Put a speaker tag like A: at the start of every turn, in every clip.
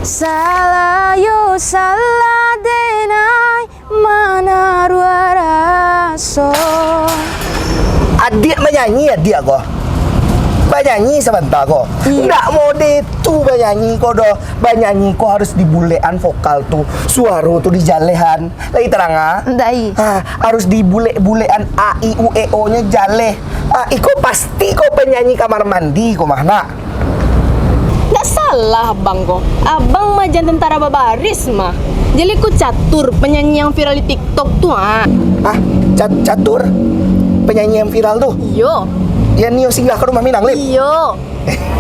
A: Salayo saladenai manaruaraso.
B: Adik menyanyi adik kok. Banyanyi sebentar kok. Nggak mode itu banyanyi kok doh. Banyanyi kok harus di bulean vokal tuh. Suara tuh di jalehan. Lagi terang ah.
A: Ndai.
B: Harus di bulean A I U E O nya jale. Iko pasti kok penyanyi kamar mandi kok mana?
C: Nggak salah abang kok. Abang mah jangan tentara babaris mah. Jadi ku Catur, penyanyi yang viral di TikTok tuh
B: Catur? Penyanyi yang viral tuh?
C: Iyo.
B: Ya Nio singgah ke rumah Minang, Lip?
C: Iyo.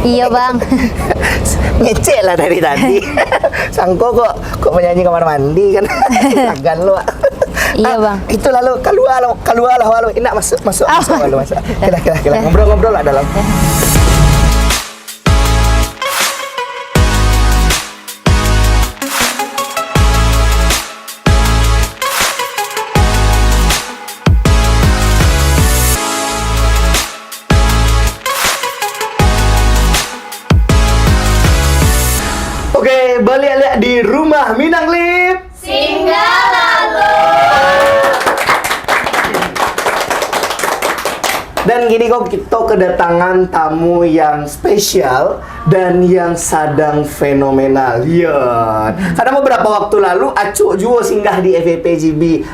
A: Iya bang.
B: Ngecek lah dari tadi. Sangko kok penyanyi kamar mandi kan? Lagan lu.
A: Iya bang.
B: Itu lalu keluar lah walau. Enak masuk walau masuk. Kira ngobrol lah dalam. Oke, balik di rumah Minang, Lip.
C: Singgah lalu.
B: Dan gini kok kita kedatangan tamu yang spesial dan yang sedang fenomenal. Ya. Karena beberapa waktu lalu Acuk juga singgah di FVPGB.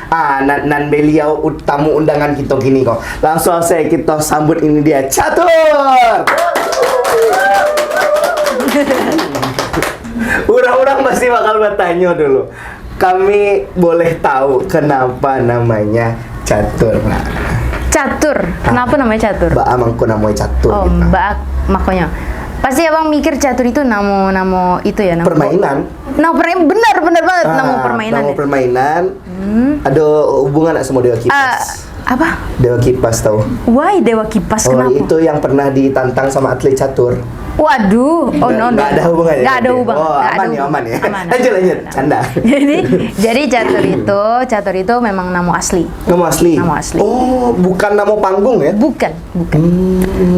B: Nan beliau tamu undangan kita gini kok. Langsung saya kita sambut ini dia Catur. Orang-orang pasti bakal bertanya dulu. Kami boleh tahu kenapa namanya Catur, Mbak?
A: Catur. Kenapa namanya Catur?
B: Mbak Amangku namanya Catur.
A: Oh,
B: gitu.
A: Mbak makanya. Pasti abang mikir Catur itu nama itu ya, nama
B: Permainan.
A: benar banget nama permainan.
B: Nama
A: Ya?
B: permainan. Ada hubungan nggak sama Dewa Kipas?
A: Apa?
B: Dewa Kipas tahu?
A: Why Dewa Kipas
B: Oh,
A: kenapa?
B: itu yang pernah ditantang sama atlet catur.
A: Waduh,
B: Nggak ada hubungannya.
A: Nggak ada hubungan.
B: Oh,
A: Nggak ada
B: aman ya,
A: hubungan.
B: aman ya.
A: Aman.
B: Lanjut, canda.
A: jadi Catur itu memang nama asli.
B: Nama asli.
A: Nama asli.
B: Oh, bukan nama panggung ya?
A: Bukan.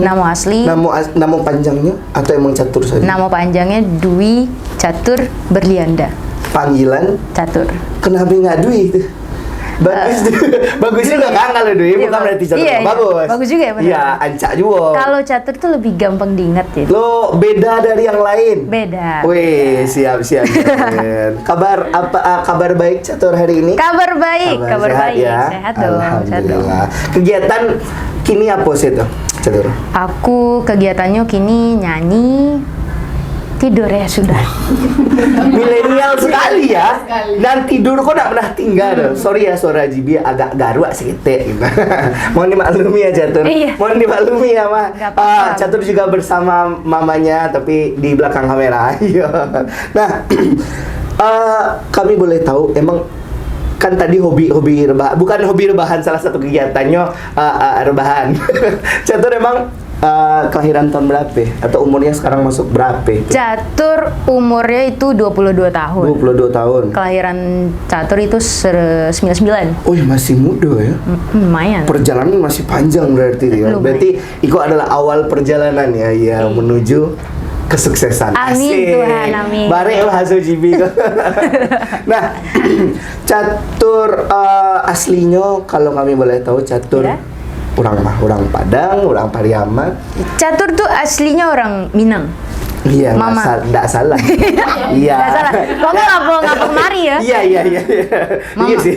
A: Nama asli.
B: Nama panjangnya atau emang Catur saja?
A: Nama panjangnya Dwi Catur Berlianda.
B: Panggilan
A: Catur.
B: kenapa nggak Dwi itu? Bagus bagus juga kan kalau Dwi, bukan berarti Catur.
A: Iya,
B: Bagus.
A: bagus juga ya, benar.
B: Iya, ancak juga.
A: Kalau Catur tuh lebih gampang diingat ya.
B: Lo beda dari yang lain.
A: Beda.
B: Wih, siap. Kabar apa? Kabar baik Catur hari ini?
A: Kabar baik, kabar
B: sehat
A: baik.
B: ya?
A: Sehat dong, sehat dong.
B: Alhamdulillah. Kegiatan kini apa sih tuh, Catur?
A: Aku kegiatannya kini nyanyi, tidur ya sudah.
B: Milenial sekali ya. Dan tidur kok nggak pernah tinggal. Sorry ya suara Jibi agak garuk sedikit gitu. Mohon dimaklumi ya Catur.
A: Iya.
B: Mohon dimaklumi ya Ma.
A: Nggak apa-apa.
B: Catur juga bersama mamanya tapi di belakang kamera. Iya. Nah, kami boleh tahu emang kan tadi hobi rebahan, bukan hobi rebahan, salah satu kegiatannya rebahan. Catur emang kelahiran tahun berapa? Atau umurnya sekarang masuk berapa?
A: Catur umurnya itu 22 tahun.
B: 22 tahun.
A: Kelahiran Catur itu 99.
B: Oh, masih muda ya.
A: Lumayan.
B: Perjalanan masih panjang berarti ya.
A: Lumayan.
B: Berarti Iko adalah awal perjalanan ya menuju kesuksesan.
A: Amin,
B: Asik.
A: Tuhan, amin.
B: Bareng lah hasil Jibi. Nah, Catur aslinya kalau kami boleh tahu Catur
A: Ya.
B: orang Padang, orang Pariaman.
A: Catur tuh aslinya orang Minang.
B: Iya,
A: Mama.
B: nggak salah. Iya.
A: Nggak salah. Kamu ngapa kemari ya?
B: Iya.
A: Mama.
B: Iya sih.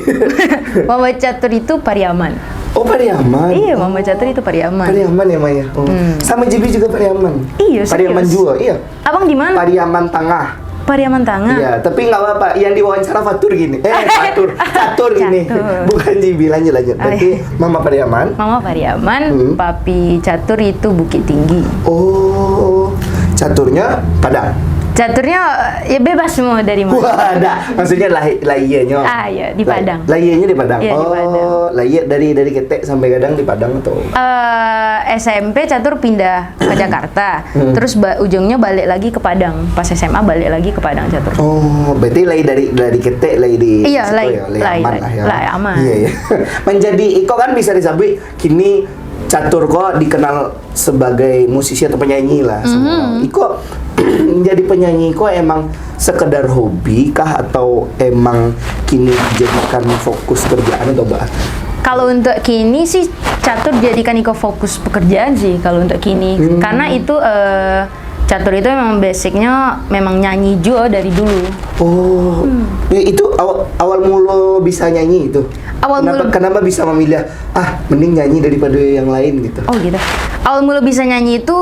A: Mama Catur itu Pariaman.
B: Oh, Pariaman.
A: Iya, Mama Catur itu Pariaman.
B: Pariaman ya, Maya. Oh. Sama Jibi juga Pariaman.
A: Iya,
B: Pariaman
A: serius.
B: juga, iya.
A: Abang di mana?
B: Pariaman Tengah.
A: Pariaman Tengah.
B: Iya, tapi nggak apa-apa. Yang diwawancara Fatur gini. Catur gini.
A: Catur.
B: Bukan Jibi, lanjut. Berarti Mama Pariaman.
A: Mama Pariaman, Papi Catur itu Bukit Tinggi.
B: Oh, Caturnya Padang.
A: Caturnya ya bebas semua dari mana.
B: Wah, ada. Maksudnya lahirnya.
A: Iya, di Padang.
B: Lahirnya di Padang.
A: Iya, di Padang.
B: Lahir dari Ketek sampai Gadang di Padang atau?
A: SMP Catur pindah ke Jakarta, terus ujungnya balik lagi ke Padang. Pas SMA balik lagi ke Padang Catur.
B: Oh, berarti dari Ketek di
A: Iya,
B: situ
A: lai
B: aman lah ya.
A: lai aman.
B: Iya. Menjadi Iko kan bisa disebut kini Catur kok dikenal sebagai musisi atau penyanyi lah semua. Iko menjadi penyanyi kok emang sekedar hobi kah atau emang kini dijadikan fokus kerjaan atau apa?
A: Kalau untuk kini sih catur jadikan iko fokus pekerjaan sih kalau untuk kini. Karena itu catur itu memang basicnya memang nyanyi juga dari dulu.
B: Oh, itu awal mula bisa nyanyi itu. Kenapa bisa memilih mending nyanyi daripada yang lain gitu?
A: Oh gitu. Awal mula bisa nyanyi itu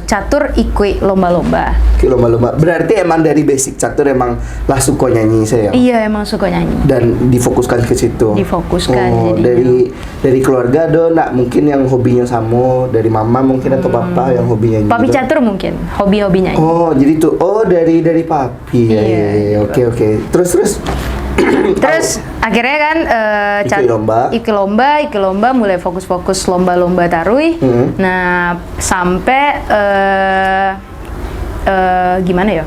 A: catur ikut lomba-lomba.
B: Lomba-lomba. Berarti emang dari basic catur emang lah suka nyanyi saya.
A: Iya, emang suka nyanyi.
B: Dan difokuskan ke situ.
A: Difokuskan.
B: Oh, dari keluarga ada nak mungkin yang hobinya sama, dari mama mungkin atau papa yang hobinya nyanyi.
A: Papi
B: gitu?
A: catur mungkin, hobi nyanyi.
B: Oh, jadi tuh dari papi.
A: Iya.
B: Oke. Terus
A: Terus akhirnya kan ikut lomba mulai fokus lomba-lomba tarui. Nah, sampai gimana ya?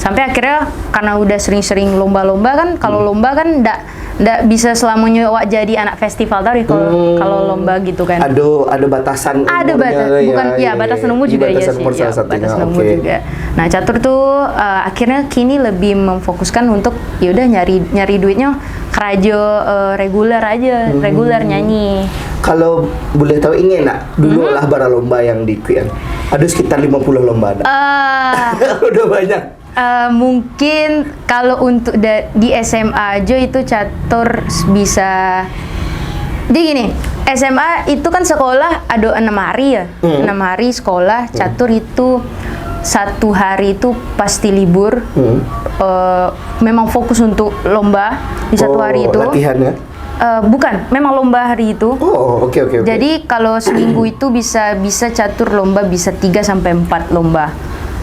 A: Sampai akhirnya karena udah sering-sering lomba-lomba kan, kalau lomba kan ndak bisa selamanya wak jadi anak festival tadi kalau lomba gitu kan.
B: Ada batasan
A: ada batasan umur juga ya sih. Batasan umur juga. Nah, catur tuh akhirnya kini lebih memfokuskan untuk yaudah nyari duitnya kerajo reguler aja, reguler nyanyi.
B: Kalau boleh tahu ingin nak dulu lah bara lomba yang diikutin. Ada sekitar 50 lomba. Udah banyak.
A: Mungkin kalau untuk di SMA aja itu catur bisa. Jadi gini, SMA itu kan sekolah ada 6 hari ya, 6 hari sekolah. Catur itu 1 hari itu pasti libur. Memang fokus untuk lomba di 1 hari itu.
B: Latihan ya?
A: Bukan, memang lomba hari itu.
B: Oh, oke.
A: Jadi kalau seminggu itu bisa catur lomba bisa 3 sampai 4 lomba.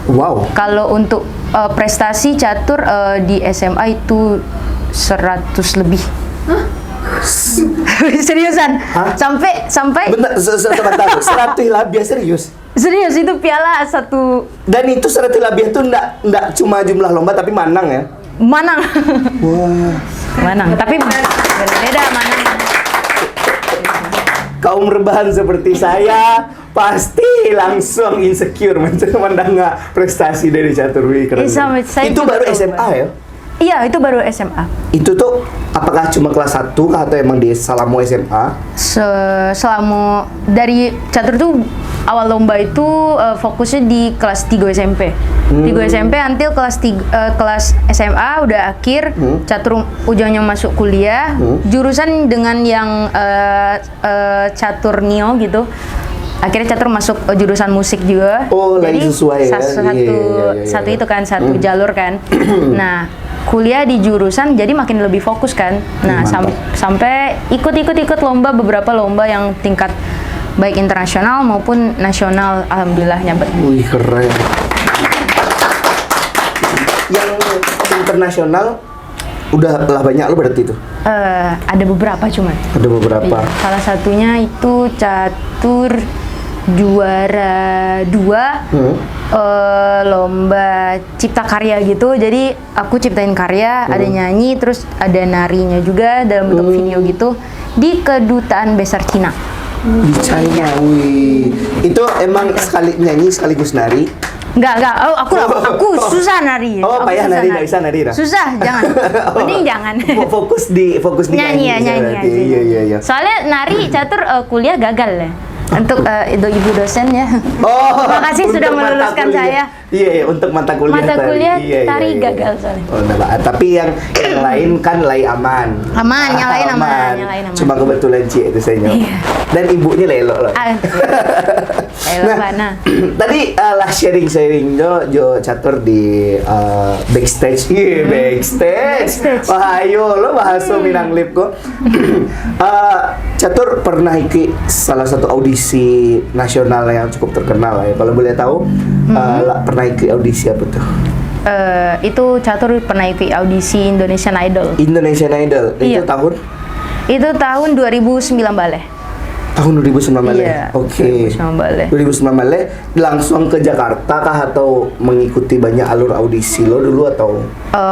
B: Wow.
A: Kalau untuk prestasi catur di SMA itu 100 lebih. Seriusan?
B: Hah?
A: Sampai
B: Bentar, sebentar. 100 labiah serius.
A: Serius itu piala 1
B: Dan itu 100 labiah itu enggak cuma jumlah lomba tapi manang ya?
A: Manang.
B: Wah.
A: Manang, tapi beda Manang.
B: Kaum rebahan seperti saya pasti langsung insecure mendengar prestasi dari catur keren. Itu baru SMA ya?
A: Iya, itu baru SMA.
B: Itu tuh apakah cuma kelas 1 kah atau emang di selama SMA?
A: Selama dari catur tuh awal lomba itu fokusnya di kelas 3 SMP. 3 SMP until kelas SMA udah akhir, catur ujungnya masuk kuliah, jurusan dengan yang catur neo gitu. Akhirnya catur masuk jurusan musik juga.
B: Oh,
A: jadi
B: lagi sesuai ya.
A: Satu itu kan satu jalur kan. Nah, kuliah di jurusan jadi makin lebih fokus kan. Nah, sampai ikut lomba, beberapa lomba yang tingkat baik internasional maupun nasional, alhamdulillah nyabet.
B: Wih, keren. Yang internasional udah lah banyak lo berarti itu?
A: Ada beberapa cuman.
B: Ada beberapa.
A: Iya. Salah satunya itu catur juara 2 lomba cipta karya gitu. Jadi aku ciptain karya, ada nyanyi, terus ada narinya juga dalam bentuk video gitu di kedutaan besar Cina.
B: Di China, wih. Itu emang sekali nyanyi sekaligus nari?
A: Enggak. Aku susah nari.
B: Oh,
A: Aku
B: payah
A: susah
B: nari, nggak bisa nari dah.
A: Susah, jangan. Mending jangan.
B: Fokus di
A: nyanyi aja.
B: Iya.
A: Soalnya nari catur kuliah gagal ya. Untuk ibu dosen ya.
B: Oh,
A: terima kasih sudah
B: untuk mata
A: meluluskan
B: kuliah.
A: saya.
B: Iya, untuk mata kuliah
A: Mata
B: tari.
A: kuliah
B: Iya,
A: tari
B: iya.
A: gagal soalnya.
B: Oh, nah, tapi yang lain kan aman.
A: Aman, yang lain aman.
B: Cuma kebetulan Cie itu saya nyok.
A: Iya.
B: Dan ibunya lelo loh.
A: Nah,
B: tadi lah sharing jo catur di backstage. Iya, backstage. Wah, ayo lo bahasa Minang Lip kok. Catur pernah ikut salah satu audisi nasional yang cukup terkenal ya. Kalau boleh tahu, pernah ikut audisi apa tuh?
A: Itu catur pernah ikut audisi Indonesian Idol.
B: Indonesian Idol.
A: Iya. Itu tahun 2009 balik.
B: Tahun 2009
A: Iya.
B: Oke. 2009 langsung ke Jakarta kah atau mengikuti banyak alur audisi lo dulu atau?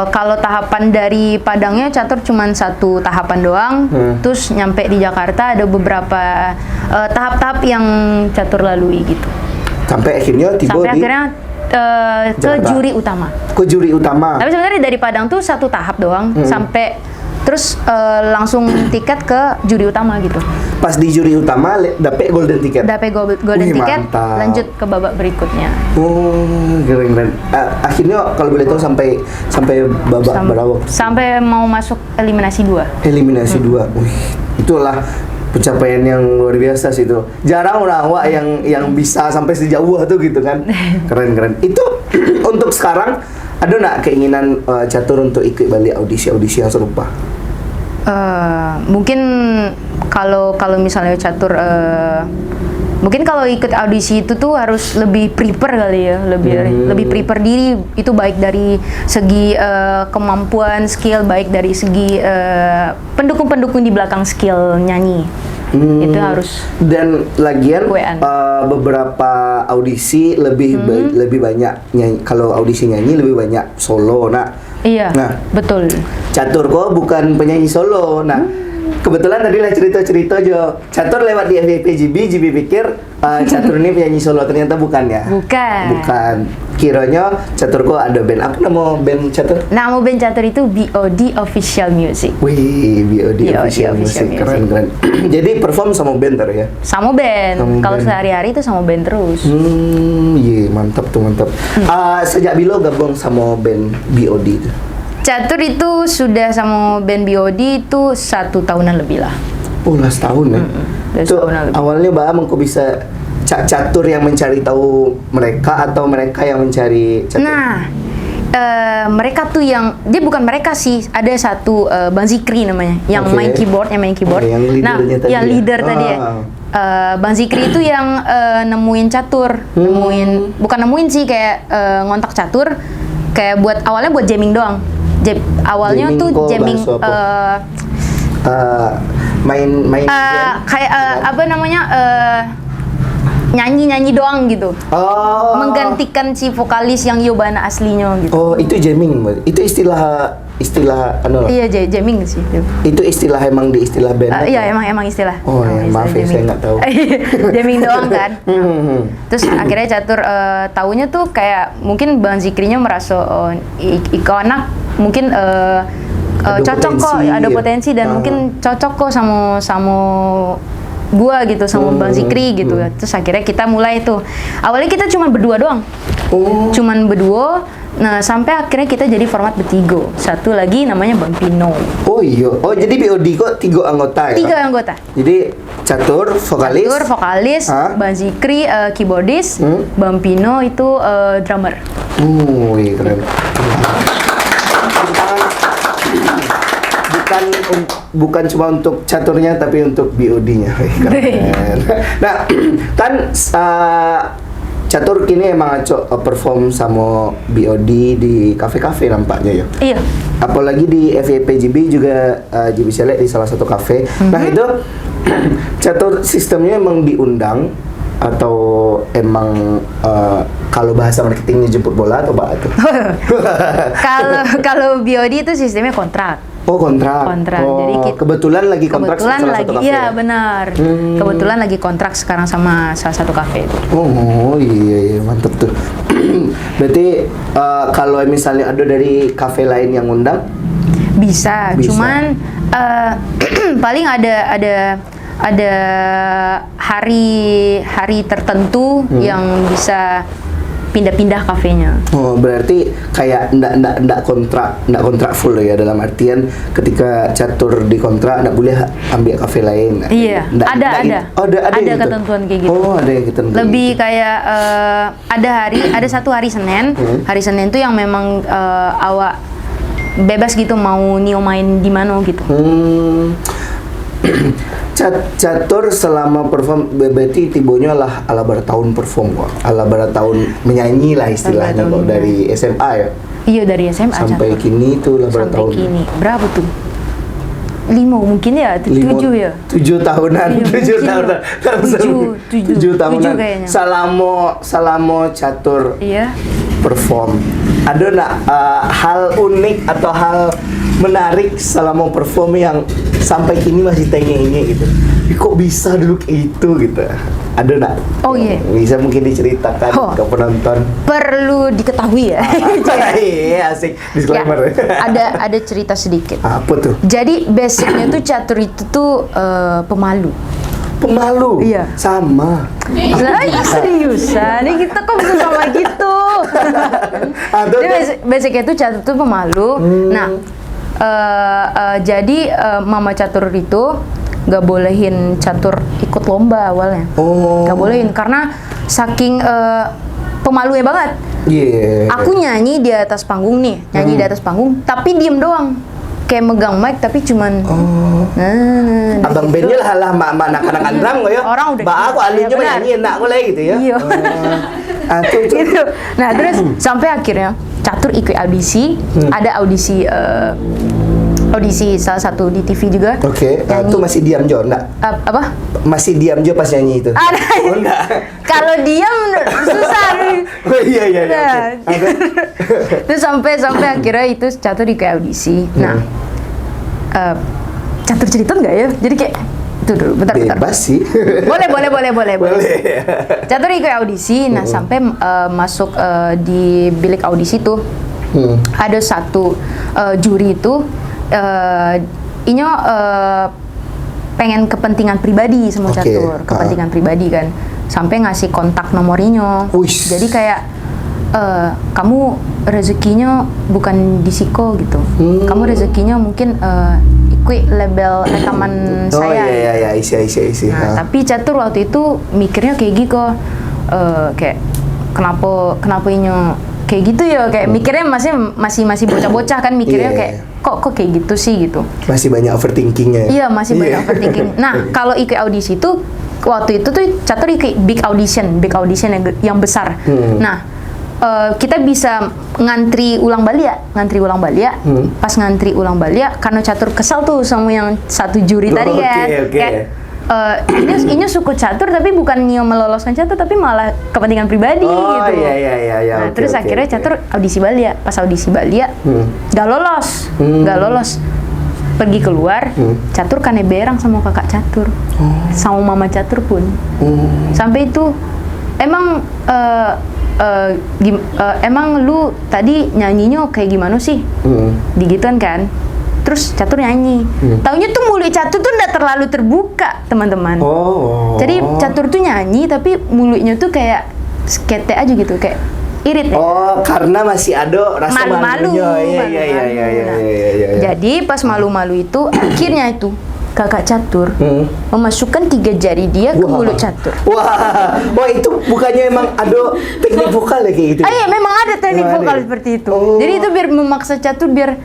A: Kalau tahapan dari Padangnya catur cuma 1 tahapan doang. Terus nyampe di Jakarta ada beberapa tahap-tahap yang catur lalui gitu.
B: Sampai akhirnya tiba
A: Sampai akhirnya ke
B: Jakarta.
A: juri utama.
B: Ke juri utama.
A: Tapi sebenarnya dari Padang tuh satu tahap doang sampai terus langsung tiket ke juri utama gitu.
B: Pas di juri utama dapet golden ticket.
A: Dapet golden
B: Wih,
A: ticket,
B: mantap.
A: lanjut ke babak berikutnya.
B: Oh, keren. Akhirnya kalau boleh tahu sampai babak berapa?
A: Sampai mau masuk eliminasi 2.
B: Eliminasi 2. Wih, itulah pencapaian yang luar biasa sih itu. Jarang orang awak yang bisa sampai sejauh itu gitu kan. Keren. Itu untuk sekarang ada nggak keinginan Catur untuk ikut balik audisi yang serupa?
A: Mungkin kalau misalnya Catur mungkin kalau ikut audisi itu tuh harus lebih prepare kali ya, lebih prepare diri, itu baik dari segi kemampuan, skill, baik dari segi pendukung-pendukung di belakang skill nyanyi. Itu harus.
B: Dan lagian
A: WN.
B: beberapa audisi lebih banyak nyanyi. Kalau audisi nyanyi lebih banyak solo.
A: Iya, betul.
B: Catur kok bukan penyanyi solo. Kebetulan tadi lah cerita Jo. Catur lewat di FYP JB pikir Catur ini penyanyi solo, ternyata bukan ya? Bukan. Kiranya Catur kok ada band. Apa nama band Catur?
A: Nama band Catur itu BOD Official Music.
B: Wih, BOD Official Music. Keren. Jadi perform sama band terus ya?
A: Sama band. Kalau sehari-hari itu sama band terus.
B: Iya, mantap. Sejak bila gabung sama band BOD itu?
A: Catur itu sudah sama band BOD itu 1 tahunan lebih lah.
B: Oh, lah setahun ya? Itu
A: Tahunan lebih.
B: awalnya Mbak kok bisa Catur yang mencari tahu mereka atau mereka yang mencari Catur?
A: Nah, mereka tuh dia bukan mereka sih, ada satu Bang Zikri namanya, yang main keyboard.
B: Yang leadernya tadi
A: yang
B: ya?
A: leader tadi ya. Bang Zikri itu yang nemuin Catur, bukan nemuin sih, kayak ngontak Catur, kayak awalnya buat jamming doang. Awalnya
B: Jamming
A: tuh
B: kok
A: jamming
B: bahasa main
A: kayak apa namanya, nyanyi doang gitu, menggantikan si vokalis yang Yobana aslinya gitu.
B: Oh, itu jamming, Mbak. Itu istilah anu lah.
A: Iya, jamming sih itu.
B: Itu istilah emang di istilah band.
A: Iya, emang istilah.
B: Oh, ya, maaf ya, saya nggak tahu.
A: Jamming doang kan. Terus akhirnya Catur taunya tuh kayak mungkin Bang Zikrinya merasa Iko anak mungkin cocok kok, ada potensi dan mungkin cocok kok sama gua gitu, sama Bang Zikri gitu. Terus akhirnya kita mulai tuh. Awalnya kita cuma berdua doang. Cuman berdua. Nah, sampai akhirnya kita jadi format bertiga. Satu lagi namanya Bang Pino.
B: Oh iya. Oh, jadi BOD kok 3 anggota ya?
A: 3 anggota.
B: Jadi Catur vokalis,
A: Bang Zikri keyboardis, Bang Pino itu drummer.
B: Iya, keren. Bukan cuma untuk Caturnya tapi untuk BOD-nya. Keren. Nah, kan Catur kini emang perform sama BOD di kafe-kafe nampaknya ya.
A: Iya.
B: Apalagi di FYP JB juga JB Select di salah satu kafe. Nah, itu Catur sistemnya emang diundang atau emang kalau bahasa marketingnya jemput bola atau apa tuh?
A: Kalau BOD itu sistemnya kontrak.
B: Oh, kontrak. Jadi kebetulan lagi kontrak sama salah satu kafe.
A: Iya, benar. Kebetulan lagi kontrak sekarang sama salah satu kafe itu.
B: Oh, iya, mantep tuh. Berarti kalau misalnya ada dari kafe lain yang ngundang?
A: Bisa. Cuman paling ada hari tertentu yang bisa pindah-pindah kafenya.
B: Oh, berarti kayak ndak kontrak full ya, dalam artian ketika Catur dikontrak ndak boleh ambil kafe lain.
A: Iya, ada
B: gitu.
A: ketentuan kayak gitu.
B: Oh, ada yang ketentuan.
A: Lebih kayak ada satu hari Senin. Hari Senin tuh yang memang awak bebas gitu mau main di mana gitu.
B: Catur selama perform berarti tibonya lah ala bertahun perform kok, ala bertahun menyanyi lah istilahnya kok, dari SMA ya.
A: Iya, dari SMA
B: sampai
A: Catur.
B: kini tuh lah bertahun.
A: Sampai kini berapa tuh? mungkin ya, 7 ya.
B: 7 tahunan,
A: Iya,
B: 7
A: mungkin
B: tahunan.
A: ya. 7
B: tahunan.
A: kayaknya.
B: Salamo catur
A: Iya.
B: perform. Ada nggak hal unik atau hal menarik selama perform yang sampai kini masih tenge-tenge gitu? Kok bisa dulu kayak itu gitu? Ada nggak?
A: Oh, iya.
B: Bisa mungkin diceritakan
A: Oh.
B: ke penonton.
A: Perlu diketahui ya.
B: Iya, asik disclaimer.
A: Ya, ada cerita sedikit.
B: Apa tuh?
A: Jadi basicnya tuh catur itu tuh pemalu.
B: Pemalu.
A: Iya.
B: Sama.
A: Nah, seriusan, ini kita kok bisa sama gitu.
B: Aduh,
A: Jadi basicnya tuh catur tuh pemalu. Nah, jadi mama catur itu nggak bolehin catur ikut lomba awalnya.
B: Oh.
A: Nggak bolehin karena saking pemalunya banget.
B: Iya.
A: Aku nyanyi di atas panggung nih, nyanyi di atas panggung, tapi diem doang. Kayak megang mic tapi cuman
B: Abang
A: gitu.
B: bandnya lah anak-anak andram kok ya.
A: Orang udah
B: Mbak
A: gitu.
B: aku alunya
A: Iya,
B: mah
A: benar.
B: nyanyi enak boleh gitu ya.
A: Iya.
B: Tuh.
A: Gitu. Nah, terus sampai akhirnya catur ikut audisi, ada audisi salah satu di TV juga.
B: Oke,
A: Nyanyi.
B: itu masih diam Jo, enggak?
A: Apa?
B: Masih diam Jo pas nyanyi itu.
A: Ada.
B: Oh, enggak.
A: Kalau diam susah.
B: Oh iya.
A: Nah,
B: Oke.
A: terus sampai akhirnya itu catur ikut audisi. Nah, catur cerita nggak ya? Jadi kayak itu dulu, bentar.
B: Bebas sih.
A: Boleh. Catur ikut audisi, nah sampai masuk di bilik audisi tuh ada satu juri itu inyo pengen kepentingan pribadi sama
B: Oke,
A: catur, kepentingan pribadi kan, sampai ngasih kontak nomor inyo.
B: Wish.
A: Jadi kayak kamu rezekinya bukan di Siko gitu, kamu rezekinya mungkin ikut label rekaman
B: Oh
A: saya.
B: iya, isi.
A: Nah, tapi catur waktu itu mikirnya kayak gitu, kayak kenapa inyo kayak gitu ya, kayak mikirnya masih bocah-bocah kan, mikirnya
B: Iya.
A: kayak kok kayak gitu sih gitu.
B: Masih banyak overthinkingnya.
A: Iya, masih banyak overthinking. Nah, kalau ikut audisi itu waktu itu tuh catur ikut big audition yang besar. Nah, kita bisa ngantri ulang balik. Pas ngantri ulang balik, karena catur kesal tuh sama yang satu juri tadi kan.
B: Oke.
A: Kayak, ini suku catur tapi bukan Nio meloloskan catur, tapi malah kepentingan pribadi
B: Oh,
A: gitu.
B: iya.
A: Nah,
B: Oke,
A: terus
B: oke,
A: akhirnya
B: oke.
A: catur audisi Balia. Pas audisi Balia, gak lolos. Pergi keluar, catur kane berang sama kakak catur, sama mama catur pun. Sampai itu emang emang lu tadi nyanyinya kayak gimana sih? Digituan kan? Terus catur nyanyi. Taunya tuh mulut catur tuh nggak terlalu terbuka, teman-teman.
B: Oh.
A: Jadi catur tuh nyanyi tapi mulutnya tuh kayak skete aja gitu, kayak irit ya.
B: Oh, karena masih ada rasa
A: Malu-malu.
B: malunya. Iya.
A: Jadi pas malu-malu itu akhirnya itu kakak catur memasukkan 3 jari dia ke mulut catur.
B: Wah, itu bukannya emang ada teknik vokal ya kayak gitu?
A: Iya, memang ada teknik
B: Memang ada
A: vokal
B: ya?
A: seperti itu.
B: Oh.
A: Jadi itu biar memaksa catur biar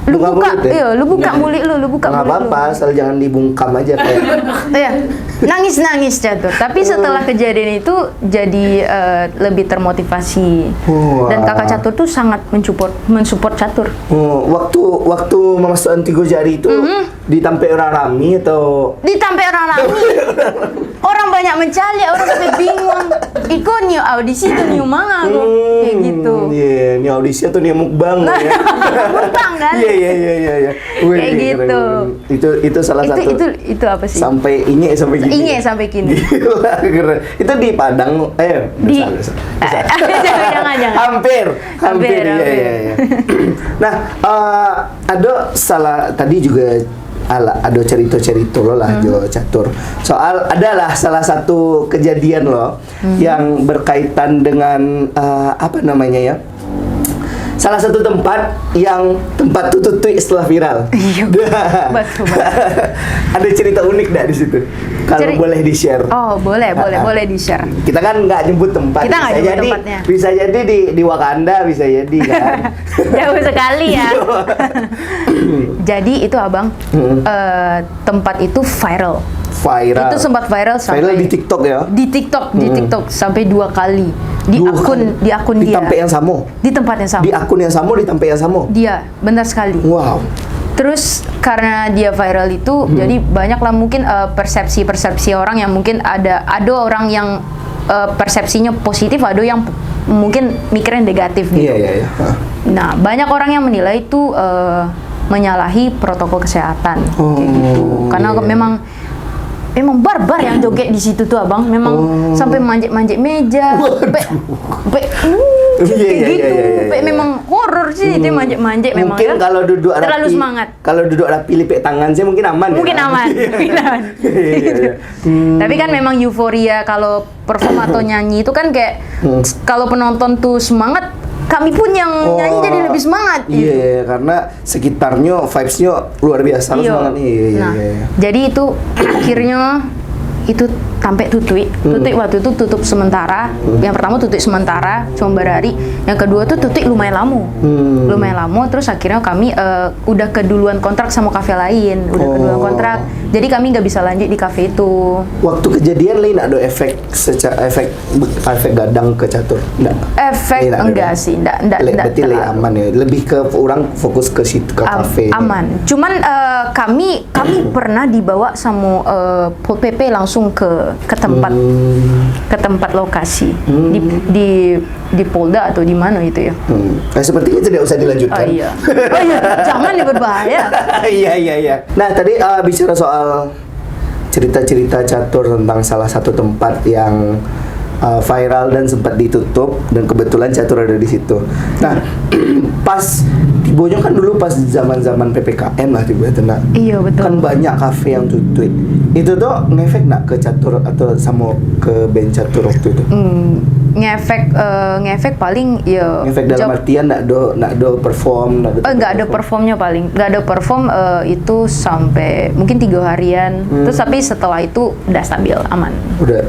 A: lu
B: Buka
A: buka,
B: mulut ya?
A: iya, lu buka mulut lu buka
B: Nggak
A: mulut lu.
B: apa-apa, asal jangan dibungkam aja kayak.
A: Iya, nangis catur. Tapi setelah kejadian itu jadi lebih termotivasi.
B: Wah.
A: Dan kakak catur tuh sangat mensupport catur.
B: Waktu memasukkan 3 jari itu ditampil orang rami atau
A: Ditampe orang rame. Orang banyak mencari, orang sampai bingung. Iko new audisi tuh new mana aku kayak gitu.
B: Iya, ini audisi atau ini mukbang ya.
A: Mukbang kan?
B: Iya. Wih,
A: Kayak gitu.
B: keren. Itu salah satu.
A: Itu apa sih?
B: Sampai ini sampai gini.
A: Inge sampai kini.
B: Gila, keren. Itu di Padang.
A: Di
B: Jangan.
A: jangan.
B: Hampir. Iya. Nah, ada salah tadi juga ada cerita-cerita lo lah Jo catur. Soal adalah salah satu kejadian lo yang berkaitan dengan apa namanya ya? Salah satu tempat tutui setelah viral.
A: Iya. Betul.
B: Ada cerita unik dah di situ. Kalau boleh di-share.
A: Oh, boleh di-share.
B: Kita kan nggak nyebut tempat.
A: Kita nggak
B: Bisa
A: nyebut
B: jadi-
A: tempatnya.
B: Bisa jadi di Wakanda, bisa jadi kan.
A: Jauh sekali ya. Jadi itu abang, tempat itu viral.
B: Viral.
A: Itu sempat viral sampai
B: Viral di TikTok ya.
A: Di TikTok sampai 2 kali di akun
B: di
A: dia.
B: tempat yang sama.
A: Di tempat yang sama.
B: Di akun yang sama, di tempat yang sama.
A: Dia benar sekali.
B: Wow.
A: Terus karena dia viral itu, jadi banyak lah mungkin persepsi orang yang mungkin ada orang yang persepsinya positif, ada yang mungkin mikirnya negatif gitu.
B: Iya.
A: Nah, banyak orang yang menilai itu menyalahi protokol kesehatan kayak gitu. Karena memang barbar yang joget di situ tuh abang, memang sampai manjek-manjek meja, memang horor sih itu manjek-manjek memang.
B: Mungkin kalau duduk
A: terlalu
B: rapi,
A: semangat.
B: Kalau duduk rapi lipik tangan sih mungkin aman.
A: Mungkin
B: ya?
A: aman.
B: Iya.
A: Tapi kan memang euforia kalau perform atau nyanyi itu kan kayak kalau penonton tuh semangat, kami pun yang nyanyi jadi lebih semangat gitu.
B: Iya, karena sekitarnya vibes-nya luar biasa semangat. Iya.
A: Jadi itu akhirnya itu sampai tutui waktu itu tutup sementara. Yang pertama tutui sementara cuma berhari, yang kedua tuh tutui lumayan lama terus akhirnya kami udah keduluan kontrak sama kafe lain, keduluan kontrak, jadi kami nggak bisa lanjut di kafe itu.
B: Waktu kejadian lain ada efek gadang ke catur?
A: Efek enggak sih, enggak
B: berarti
A: terlalu.
B: aman ya, lebih ke orang fokus ke situ, ke kafe.
A: Aman. Cuman kami pernah dibawa sama Pol PP langsung ke tempat lokasi di Polda atau di mana itu ya.
B: Sepertinya tidak usah dilanjutkan.
A: Oh iya, jangan berbahaya.
B: Iya. Nah tadi bicara soal cerita-cerita catur tentang salah satu tempat yang viral dan sempat ditutup, dan kebetulan catur ada di situ. Nah pas tibonya kan dulu pas zaman PPKM lah tiba-tiba nak.
A: Iya betul.
B: Kan banyak kafe yang tutup. Itu tuh ngefek nak ke catur atau sama ke band catur waktu itu?
A: Ngefek paling ya.
B: Ngefek dalam artian nak do perform,
A: nggak ada performnya paling, nggak ada perform itu sampai mungkin 3 harian. Terus tapi setelah itu udah stabil, aman.
B: Udah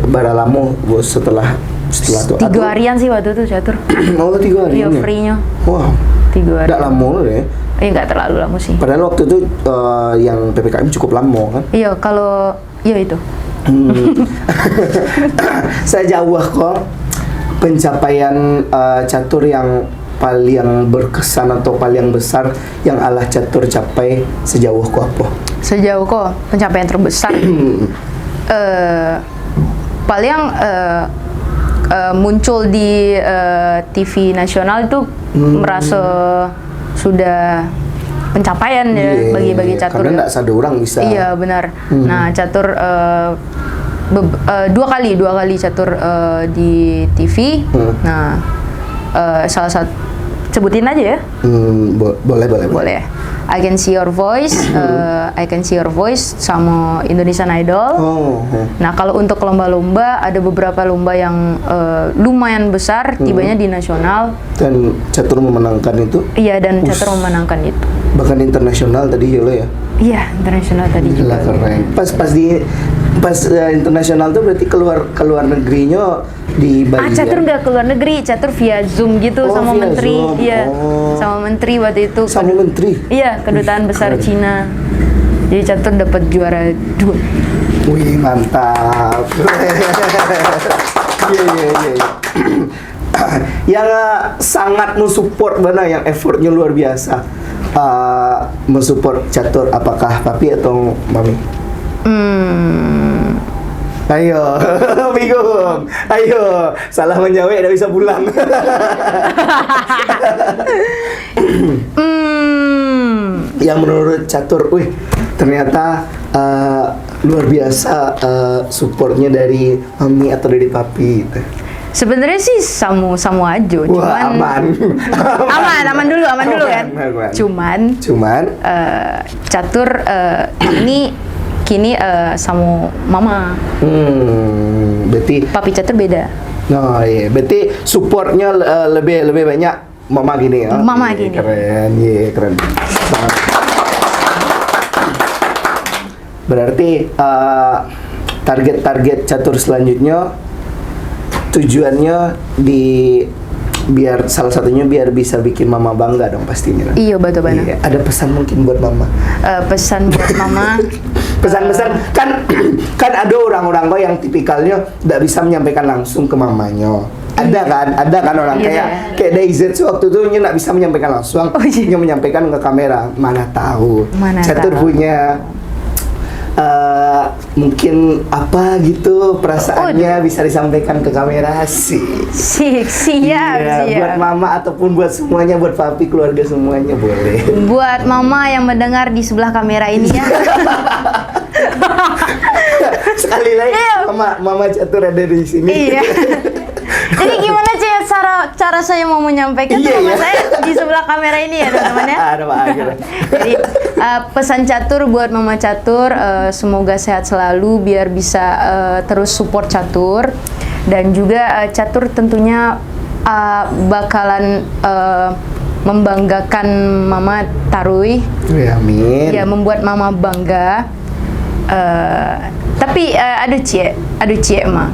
B: bara lama setelah tuh
A: 3 harian sih waktu itu catur.
B: Oh 3 harian.
A: Iya free-nya.
B: Wah.
A: 3 hari.
B: Nggak lama ya?
A: Nggak terlalu lama sih.
B: Padahal waktu itu yang PPKM cukup lama kan?
A: Iya, kalau itu.
B: Saya jauh kok pencapaian catur yang paling berkesan atau paling besar yang Allah catur capai sejauh kok apa?
A: Sejauh kok pencapaian terbesar. Paling muncul di TV nasional itu merasa sudah pencapaian ya bagi catur.
B: Karena nggak ada orang bisa.
A: Iya benar. Nah catur 2 kali catur di TV. Nah salah satu sebutin aja ya. Boleh. I Can See Your Voice, I Can See Your Voice sama Indonesian Idol. Nah kalau untuk lomba-lomba ada beberapa lomba yang lumayan besar, tibanya di nasional.
B: Dan catur memenangkan itu?
A: Iya, dan catur memenangkan itu.
B: Bahkan internasional tadi ya?
A: Iya, internasional tadi juga.
B: Keren. Pas internasional tuh berarti keluar negerinya di Bali.
A: Catur nggak keluar negeri, catur via Zoom gitu sama
B: via
A: menteri.
B: Zoom.
A: Iya, sama menteri waktu itu.
B: Sama menteri?
A: Iya, kedutaan besar Cina. Jadi catur dapat juara 2.
B: Wih, mantap. Iya. Yang sangat mensupport mana, yang effortnya luar biasa mensupport catur, apakah papi atau mami? Ayo, bingung. Ayo, salah menjawab dah bisa pulang. Yang menurut catur, wih, ternyata luar biasa supportnya dari mami atau dari papi.
A: Sebenarnya sih samu aja,
B: Wah, aman
A: dulu kan.
B: Cuman
A: catur kini sama mama.
B: Berarti
A: papi catur beda.
B: Oh iya, berarti supportnya lebih banyak mama gini ya.
A: Mama gini.
B: Keren. Berarti target catur selanjutnya tujuannya biar salah satunya biar bisa bikin mama bangga dong pastinya.
A: Iya betul benar.
B: Iya. Ada pesan mungkin buat mama?
A: Pesan buat mama.
B: Pesan-pesan kan ada orang-orang kok yang tipikalnya tidak bisa menyampaikan langsung ke mamanya. ada kan orang
A: Iya.
B: kayak Daisy waktu itu dia nggak bisa menyampaikan langsung,
A: Oh, iya.
B: dia menyampaikan ke kamera. Mana tahu.
A: Mana
B: Catur
A: tahu.
B: punya mungkin apa gitu perasaannya bisa disampaikan ke kamera sih.
A: Siap.
B: Buat mama ataupun buat semuanya, buat papi, keluarga semuanya boleh.
A: Buat mama yang mendengar di sebelah kamera ini ya.
B: Sekali lagi mama Catur ada di sini.
A: Iya. Jadi gimana cara saya mau menyampaikan ke mama saya di sebelah kamera ini ya teman-teman ya.
B: Ada Pak Agil.
A: Jadi pesan Catur buat mama Catur, semoga sehat selalu biar bisa terus support Catur, dan juga Catur tentunya bakalan membanggakan mama Tarui.
B: Ya, amin.
A: Ya, membuat mama bangga. Tapi aduh cie mah.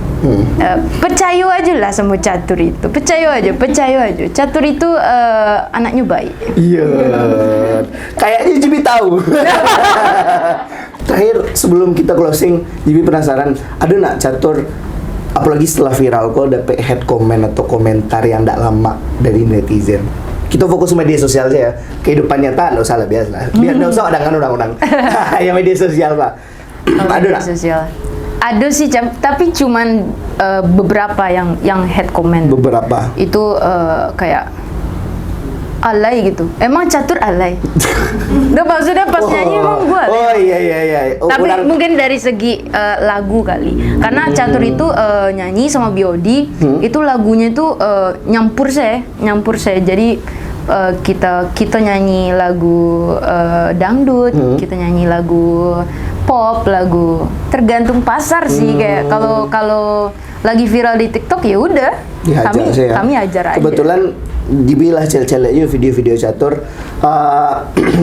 A: Percaya aja lah sama Catur itu. Percaya aja. Catur itu anaknya baik.
B: Iya. Kayaknya Jibi tahu. Terakhir sebelum kita closing, Jibi penasaran, ada nggak Catur, apalagi setelah viral kok dapet head comment atau komentar yang tidak lama dari netizen? Kita fokus media sosial aja ya. Kehidupan nyata nggak usah lah, biasa lah. Biar nggak usah dengan undang-undang. Yang media sosial Pak. Ada
A: Media
B: nggak?
A: sosial. Ada sih, tapi cuman beberapa yang head comment.
B: Beberapa.
A: Itu kayak alay gitu. Emang Catur alay. Udah maksudnya pas nyanyi emang gue alay.
B: Oh iya.
A: Tapi mungkin dari segi lagu kali. Karena Catur itu nyanyi sama BOD, itu lagunya itu nyampur saya. Jadi kita nyanyi lagu dangdut, kita nyanyi lagu pop, lagu tergantung pasar sih. Kayak kalau lagi viral di TikTok ya udah, kami ajar aja.
B: Kebetulan dibilah cel-cel aja video-video Catur,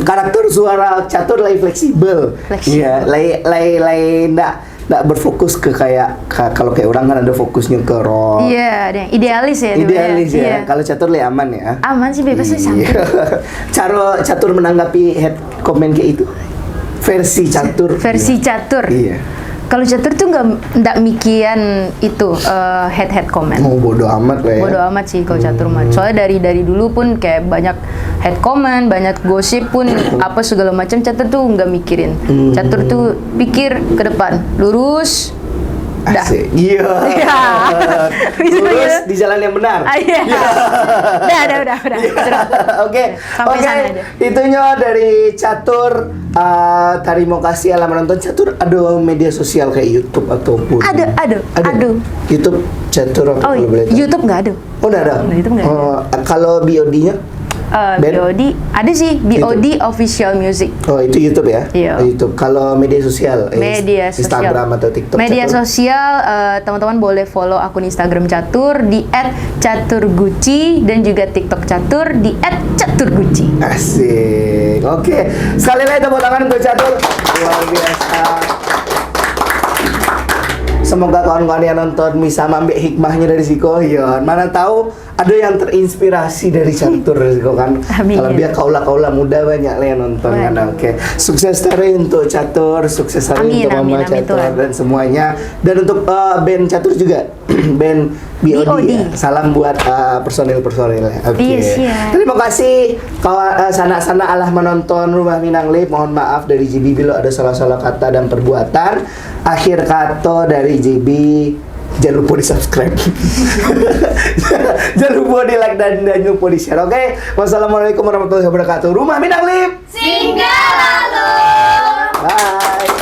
B: karakter suara Catur lagi fleksibel. Iya, lagi nggak berfokus ke kayak kalau kayak orang kan ada fokusnya ke rock.
A: Iya, ada yang idealis ya.
B: Idealis ya.
A: Iya.
B: Kalau Catur lagi aman ya.
A: Aman sih, bebas sih santai.
B: Cara Catur menanggapi head comment kayak itu? Versi Catur.
A: Catur.
B: Iya.
A: Kalau Catur tuh nggak mikian itu head comment.
B: Mau bodo amat lah ya.
A: Bodo amat sih kalau Catur mah. Soalnya dari dulu pun kayak banyak head comment, banyak gosip pun apa segala macam, Catur tuh nggak mikirin. Catur tuh pikir ke depan, lurus. Dah.
B: Asik. Iya.
A: Bisa
B: Lurus
A: gitu.
B: di jalan yang benar.
A: Iya. Udah.
B: Oke.
A: Sampai sana aja.
B: Itunya dari Catur. Terima kasih ala menonton. Catur ada media sosial kayak YouTube ataupun
A: Ada.
B: YouTube Catur
A: Oh,
B: kalau boleh tahu.
A: YouTube nggak ada.
B: Oh, nggak ada.
A: YouTube nggak ada.
B: Kalau BOD-nya? Band?
A: BOD ada sih, BOD Official Music.
B: Oh, itu YouTube ya?
A: Iya.
B: YouTube. Kalau media sosial,
A: Media sosial.
B: Instagram atau TikTok.
A: Media
B: Catur?
A: sosial, teman-teman boleh follow akun Instagram Catur di @caturguci dan juga TikTok Catur di @caturguci.
B: Asik. Oke. Sekali lagi tepuk tangan untuk Catur. Luar biasa. Semoga kawan-kawan yang nonton bisa ambil hikmahnya dari Siko. Ya, mana tahu ada yang terinspirasi dari Catur Siko kan.
A: Amin.
B: Kalau biar kaula muda banyak lah yang nonton kan. Oke. Sukses terus untuk Catur, sukses terus
A: Amin,
B: untuk Mama
A: amin,
B: Catur
A: Tuhan.
B: dan semuanya. Dan untuk band Catur juga, band BOD. Ya. Salam buat personil-personilnya. Oke.
A: Iya, siap.
B: Terima kasih kawan sanak-sanak Allah menonton Rumah Minang Lip. Mohon maaf dari JB bila ada salah-salah kata dan perbuatan. Akhir kata dari JB, jangan lupa di subscribe. Jangan lupa di like dan jangan lupa di share. Oke. Wassalamualaikum warahmatullahi wabarakatuh. Rumah Minang Lip.
C: Singgah lalu.
B: Bye.